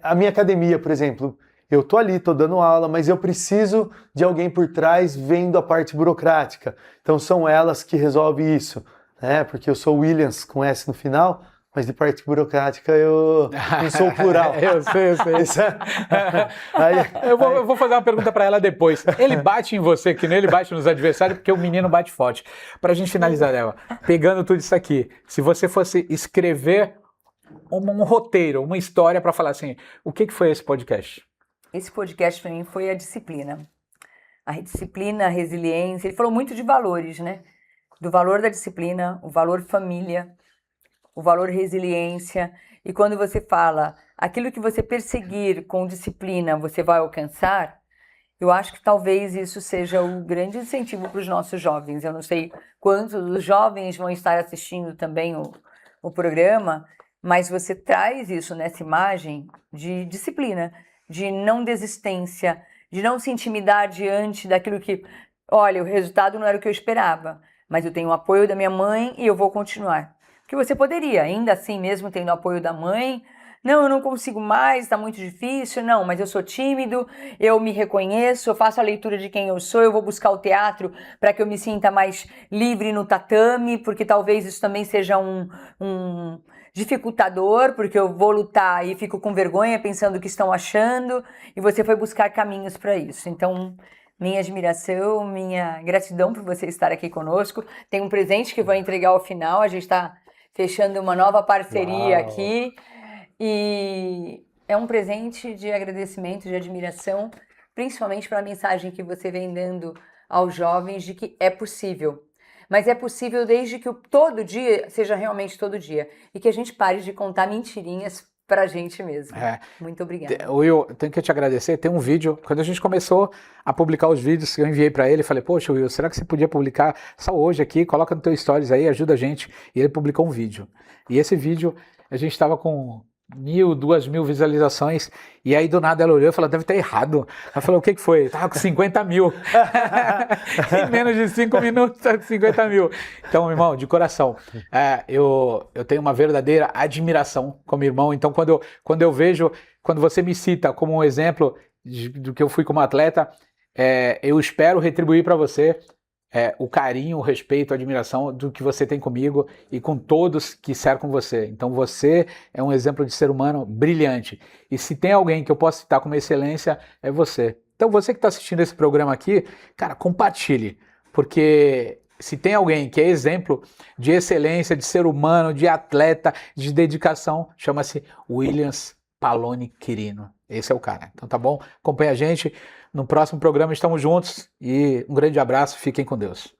a minha academia, por exemplo, eu tô ali, tô dando aula, mas eu preciso de alguém por trás vendo a parte burocrática. Então, são elas que resolvem isso. Porque eu sou Williams com S no final, mas de parte burocrática eu não sou o plural. Eu sei. Eu vou fazer uma pergunta para ela depois. Ele bate em você, que nem ele bate nos adversários, porque o menino bate forte. Para a gente finalizar, Eva, pegando tudo isso aqui, se você fosse escrever um roteiro, uma história para falar assim, o que foi esse podcast? Esse podcast para mim foi a disciplina. A disciplina, a resiliência. Ele falou muito de valores, né? Do valor da disciplina, o valor família, o valor resiliência. E quando você fala aquilo que você perseguir com disciplina você vai alcançar, eu acho que talvez isso seja o grande incentivo para os nossos jovens. Eu não sei quantos dos jovens vão estar assistindo também o programa, mas você traz isso nessa imagem de disciplina, de não desistência, de não se intimidar diante daquilo que, olha, o resultado não era o que eu esperava, mas eu tenho o apoio da minha mãe e eu vou continuar. Que você poderia, ainda assim, mesmo tendo o apoio da mãe, não, eu não consigo mais, está muito difícil, não, mas eu sou tímido, eu me reconheço, eu faço a leitura de quem eu sou, eu vou buscar o teatro para que eu me sinta mais livre no tatame, porque talvez isso também seja um dificultador, porque eu vou lutar e fico com vergonha pensando o que estão achando, e você foi buscar caminhos para isso. Então, minha admiração, minha gratidão por você estar aqui conosco. Tem um presente que vou entregar ao final, a gente está fechando uma nova parceria Uau. aqui, e é um presente de agradecimento, de admiração, principalmente pela mensagem que você vem dando aos jovens de que é possível. Mas é possível desde que o todo dia seja realmente todo dia. E que a gente pare de contar mentirinhas pra gente mesmo. Muito obrigada. Will, tenho que te agradecer. Tem um vídeo, quando a gente começou a publicar os vídeos, eu enviei para ele, falei, poxa, Will, será que você podia publicar só hoje aqui? Coloca no teu stories aí, ajuda a gente. E ele publicou um vídeo. E esse vídeo, a gente estava com 1.000, 2.000 visualizações, e aí do nada ela olhou e falou, deve estar errado. Ela falou, o que foi? Tava com 50 mil. Em menos de 5 minutos, tá com 50 mil. Então, irmão, de coração, eu tenho uma verdadeira admiração como irmão. Então, quando eu vejo, quando você me cita como um exemplo do que eu fui como atleta, eu espero retribuir para você o carinho, o respeito, a admiração do que você tem comigo e com todos que cercam você. Então você é um exemplo de ser humano brilhante. E se tem alguém que eu posso citar como excelência, é você. Então você que está assistindo esse programa aqui, cara, compartilhe. Porque se tem alguém que é exemplo de excelência, de ser humano, de atleta, de dedicação, chama-se Williams Paloni Quirino. Esse é o cara. Então tá bom? Acompanha a gente. No próximo programa estamos juntos e um grande abraço. Fiquem com Deus.